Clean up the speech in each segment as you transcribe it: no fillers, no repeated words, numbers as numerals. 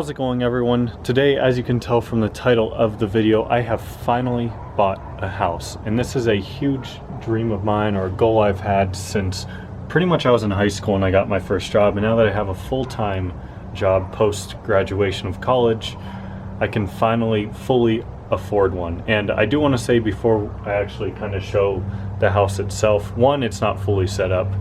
How's it going, everyone? Today, as you can tell from the title of the video, I have finally bought a house. And this is a huge dream of mine, or a goal I've had since pretty much I was in high school and I got my first job. And now that I have a full-time job post-graduation of college, I can finally fully afford one. And I do want to say before I actually kind of show the house itself, one, it's not fully set up,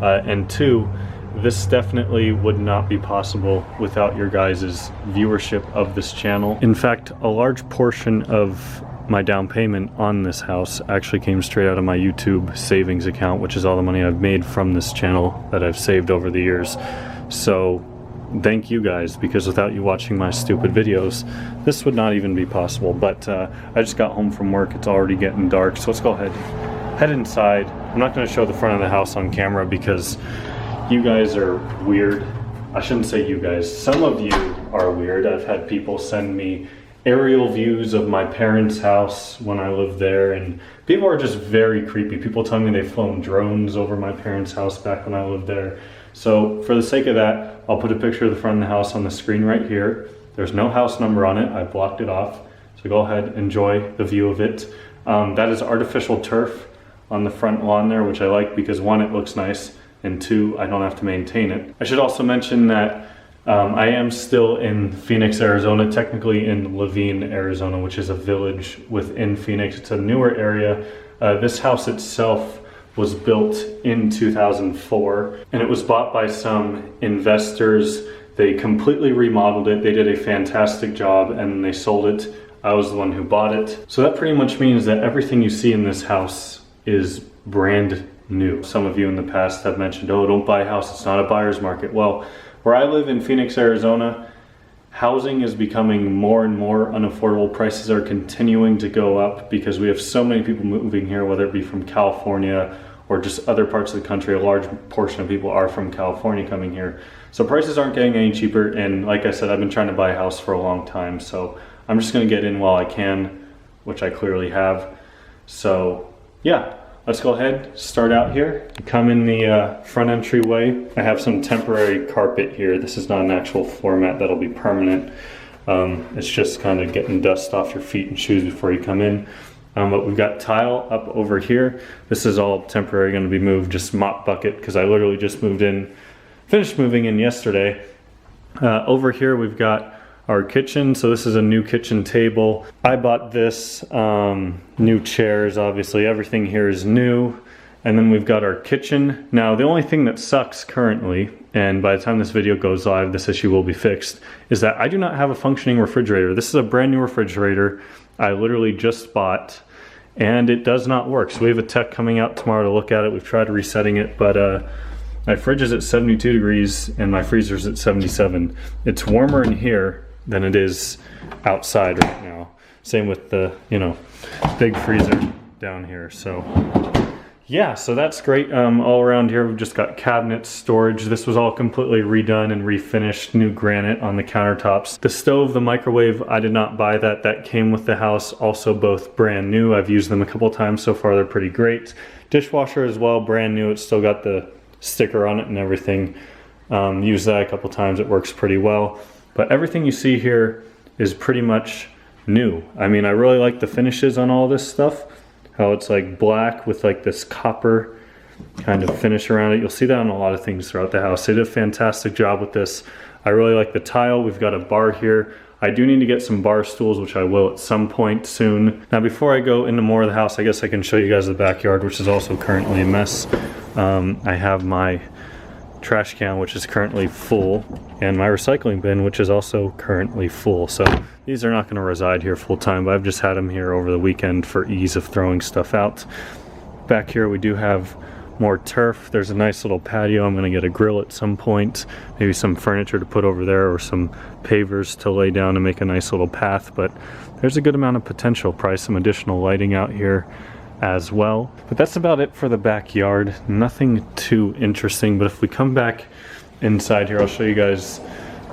and two, this definitely would not be possible without your guys' viewership of this channel. In fact, a large portion of my down payment on this house actually came straight out of my YouTube savings account, which is all the money I've made from this channel that I've saved over the years. So thank you guys, because without you watching my stupid videos, this would not even be possible. But I just got home from work. It's already getting dark, so let's go ahead, head inside. I'm not going to show the front of the house on camera because you guys are weird. I shouldn't say you guys. Some of you are weird. I've had people send me aerial views of my parents' house when I lived there, and people are just very creepy. People tell me they've flown drones over my parents' house back when I lived there. So for the sake of that, I'll put a picture of the front of the house on the screen right here. There's no house number on it. I blocked it off. So go ahead, enjoy the view of it. That is artificial turf on the front lawn there, which I like because one, it looks nice, and two, I don't have to maintain it. I should also mention that I am still in Phoenix, Arizona, technically in Levine, Arizona, which is a village within Phoenix. It's a newer area. This house itself was built in 2004, and it was bought by some investors. They completely remodeled it. They did a fantastic job, and they sold it. I was the one who bought it. So that pretty much means that everything you see in this house is brand new. Some of you in the past have mentioned, oh, don't buy a house, it's not a buyer's market. Well, where I live in Phoenix, Arizona, housing is becoming more and more unaffordable. Prices are continuing to go up because we have so many people moving here, whether it be from California or just other parts of the country. A large portion of people are from California coming here. So prices aren't getting any cheaper, and like I said, I've been trying to buy a house for a long time, so I'm just gonna get in while I can, which I clearly have. So yeah, let's go ahead, start out here. Come in the front entryway. I have some temporary carpet here. This is not an actual floor mat that'll be permanent. It's just kind of getting dust off your feet and shoes before you come in. But we've got tile up over here. This is all temporary, going to be moved, just mop bucket, because I literally just moved in, finished moving in yesterday. Over here we've got our kitchen. So this is a new kitchen table. I bought this, new chairs, obviously everything here is new. And then we've got our kitchen. Now the only thing that sucks currently, and by the time this video goes live this issue will be fixed, is that I do not have a functioning refrigerator. This is a brand new refrigerator I literally just bought, and it does not work. So we have a tech coming out tomorrow to look at it. We've tried resetting it, but my fridge is at 72 degrees and my freezer's at 77. It's warmer in here than it is outside right now. Same with the, big freezer down here. So yeah, so that's great. All around here we've just got cabinets, storage. This was all completely redone and refinished, new granite on the countertops. The stove, the microwave, I did not buy that. That came with the house, also both brand new. I've used them a couple times so far, they're pretty great. Dishwasher as well, brand new. It's still got the sticker on it and everything. Used that a couple times, it works pretty well. But everything you see here is pretty much new. I mean, I really like the finishes on all this stuff. How it's like black with like this copper kind of finish around it. You'll see that on a lot of things throughout the house. They did a fantastic job with this. I really like the tile. We've got a bar here. I do need to get some bar stools, which I will at some point soon. Now, before I go into more of the house, I guess I can show you guys the backyard, which is also currently a mess. I have my trash can, which is currently full, and my recycling bin, which is also currently full. So these are not going to reside here full time, but I've just had them here over the weekend for ease of throwing stuff out. Back here we do have more turf. There's a nice little patio. I'm going to get a grill at some point, maybe some furniture to put over there or some pavers to lay down and make a nice little path, but there's a good amount of potential. Probably some additional lighting out here as well. But that's about it for the backyard. Nothing too interesting, but if we come back inside here, I'll show you guys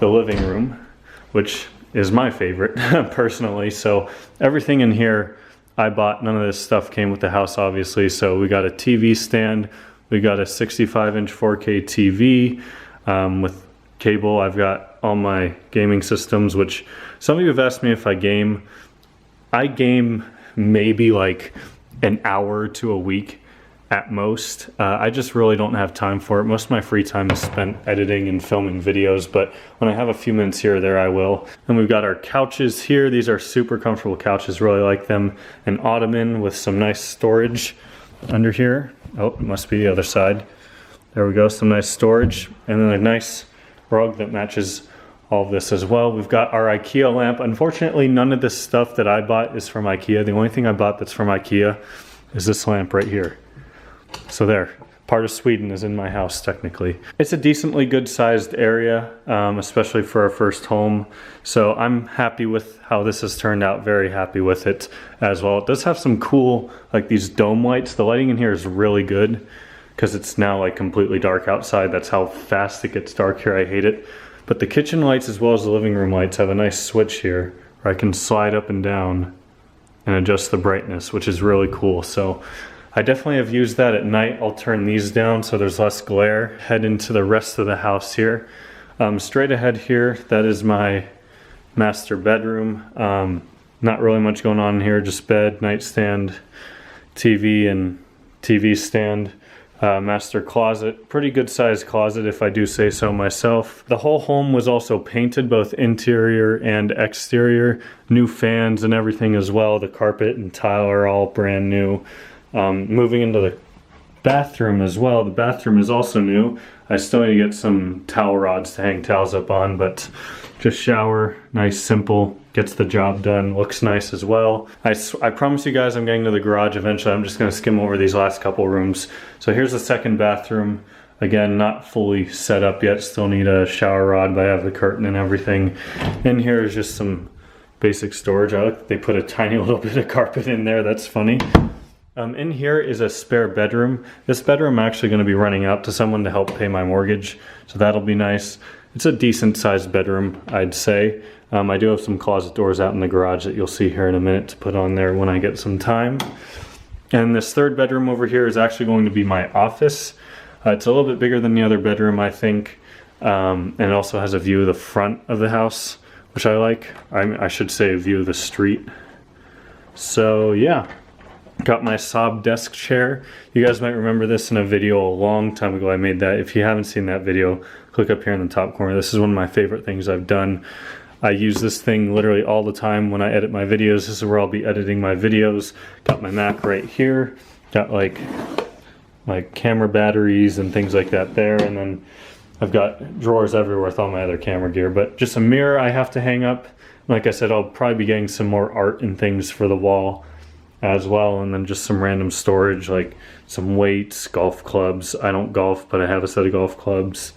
the living room, which is my favorite personally. So everything in here I bought. None of this stuff came with the house, obviously. So we got a TV stand, we got a 65-inch 4K TV with cable. I've got all my gaming systems, which some of you have asked me if I game. I game maybe like an hour to a week at most. I just really don't have time for it. Most of my free time is spent editing and filming videos, but when I have a few minutes here or there, I will. And we've got our couches here. These are super comfortable couches, really like them. An ottoman with some nice storage under here. Oh, it must be the other side. There we go, some nice storage. And then a nice rug that matches all of this as well. We've got our IKEA lamp. Unfortunately, none of this stuff that I bought is from IKEA. The only thing I bought that's from IKEA is this lamp right here. So there, part of Sweden is in my house technically. It's a decently good sized area, especially for our first home. So I'm happy with how this has turned out, very happy with it as well. It does have some cool, like these dome lights. The lighting in here is really good because it's now like completely dark outside. That's how fast it gets dark here, I hate it. But the kitchen lights as well as the living room lights have a nice switch here where I can slide up and down and adjust the brightness, which is really cool. So I definitely have used that at night. I'll turn these down so there's less glare. Head into the rest of the house here. Straight ahead here, that is my master bedroom. Not really much going on here, just bed, nightstand, TV and TV stand. Master closet, pretty good sized closet if I do say so myself. The whole home was also painted, both interior and exterior. New fans and everything as well. The carpet and tile are all brand new. Moving into the bathroom as well. The bathroom is also new. I still need to get some towel rods to hang towels up on, but just shower, nice, simple, gets the job done, looks nice as well. I promise you guys I'm getting to the garage eventually. I'm just gonna skim over these last couple rooms. So here's the second bathroom. Again, not fully set up yet, still need a shower rod, but I have the curtain and everything. In here is just some basic storage. I like they put a tiny little bit of carpet in there, that's funny. In here is a spare bedroom. This bedroom I'm actually going to be renting out to someone to help pay my mortgage, so that'll be nice. It's a decent sized bedroom, I'd say. I do have some closet doors out in the garage that you'll see here in a minute to put on there when I get some time. And this third bedroom over here is actually going to be my office. It's a little bit bigger than the other bedroom, I think, and it also has a view of the front of the house, which I like. I should say a view of the street. So yeah. Got my Saab desk chair. You guys might remember this in a video a long time ago. I made that. If you haven't seen that video, click up here in the top corner. This is one of my favorite things I've done. I use this thing literally all the time when I edit my videos. This is where I'll be editing my videos. Got my Mac right here. Got like camera batteries and things like that there. And then I've got drawers everywhere with all my other camera gear. But just a mirror I have to hang up. Like I said, I'll probably be getting some more art and things for the wall as well, and then just some random storage like some weights, golf clubs. I don't golf, but I have a set of golf clubs,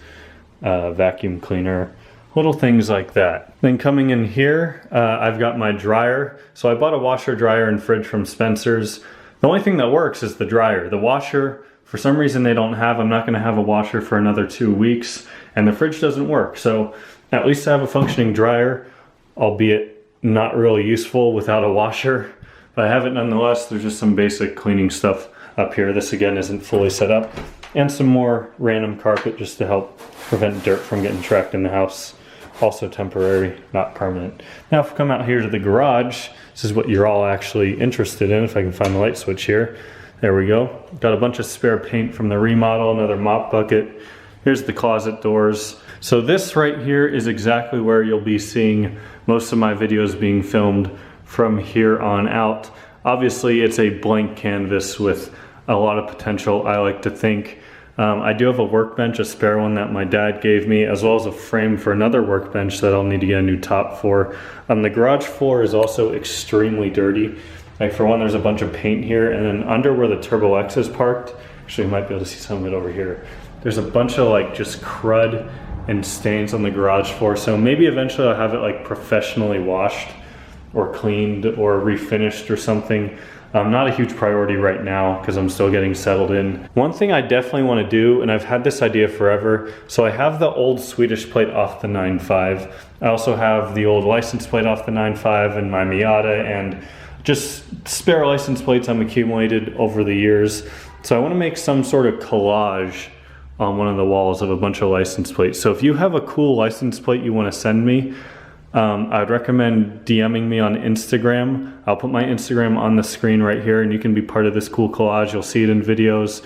vacuum cleaner, little things like that. Then coming in here, I've got my dryer. So I bought a washer, dryer, and fridge from Spencer's. The only thing that works is the dryer. The washer, for some reason they don't have. I'm not going to have a washer for another 2 weeks, and the fridge doesn't work. So at least I have a functioning dryer, albeit not really useful without a washer. But I have it nonetheless. There's just some basic cleaning stuff up here. This again isn't fully set up. And some more random carpet just to help prevent dirt from getting trapped in the house. Also temporary, not permanent. Now if we come out here to the garage, this is what you're all actually interested in. If I can find the light switch here. There we go. Got a bunch of spare paint from the remodel, another mop bucket. Here's the closet doors. So this right here is exactly where you'll be seeing most of my videos being filmed from here on out. Obviously it's a blank canvas with a lot of potential, I like to think. I do have a workbench, a spare one that my dad gave me, as well as a frame for another workbench that I'll need to get a new top for. The garage floor is also extremely dirty. Like for one, there's a bunch of paint here, and then under where the Turbo X is parked, actually you might be able to see some of it over here, there's a bunch of like just crud and stains on the garage floor. So maybe eventually I'll have it like professionally washed or cleaned or refinished or something. Not a huge priority right now because I'm still getting settled in. One thing I definitely want to do, and I've had this idea forever, so I have the old Swedish plate off the 9.5. I also have the old license plate off the 9.5 and my Miata, and just spare license plates I'm accumulated over the years. So I want to make some sort of collage on one of the walls of a bunch of license plates. So if you have a cool license plate you want to send me, I'd recommend DMing me on Instagram. I'll put my Instagram on the screen right here, and you can be part of this cool collage. You'll see it in videos.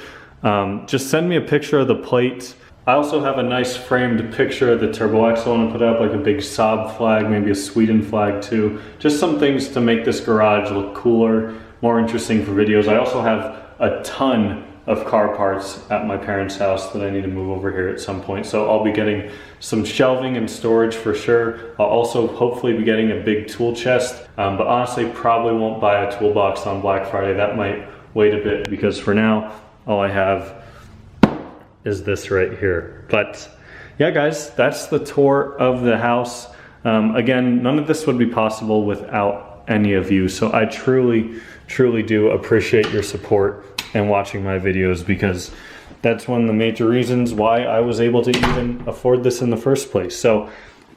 Just send me a picture of the plate. I also have a nice framed picture of the Turbo X I want to put up, like a big Saab flag, maybe a Sweden flag too. Just some things to make this garage look cooler, more interesting for videos. I also have a ton of car parts at my parents' house that I need to move over here at some point. So I'll be getting some shelving and storage for sure. I'll also hopefully be getting a big tool chest, but honestly probably won't buy a toolbox on Black Friday. That might wait a bit, because for now, all I have is this right here. But yeah, guys, that's the tour of the house. Again, none of this would be possible without any of you. So I truly, truly do appreciate your support and watching my videos, because that's one of the major reasons why I was able to even afford this in the first place. So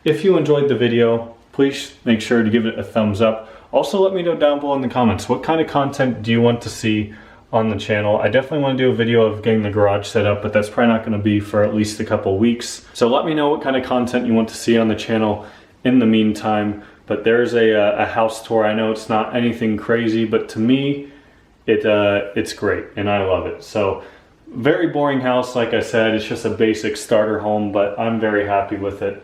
if you enjoyed the video, please make sure to give it a thumbs up. Also, let me know down below in the comments, what kind of content do you want to see on the channel? I definitely want to do a video of getting the garage set up, but that's probably not going to be for at least a couple weeks. So let me know what kind of content you want to see on the channel in the meantime. But there's a house tour. I know it's not anything crazy, but to me, it's great and I love it. So very boring house, like I said, it's just a basic starter home, but I'm very happy with it.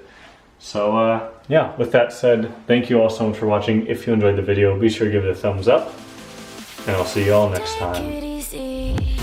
So yeah, with that said, thank you all so much for watching. If you enjoyed the video, be sure to give it a thumbs up, and I'll see you all next time.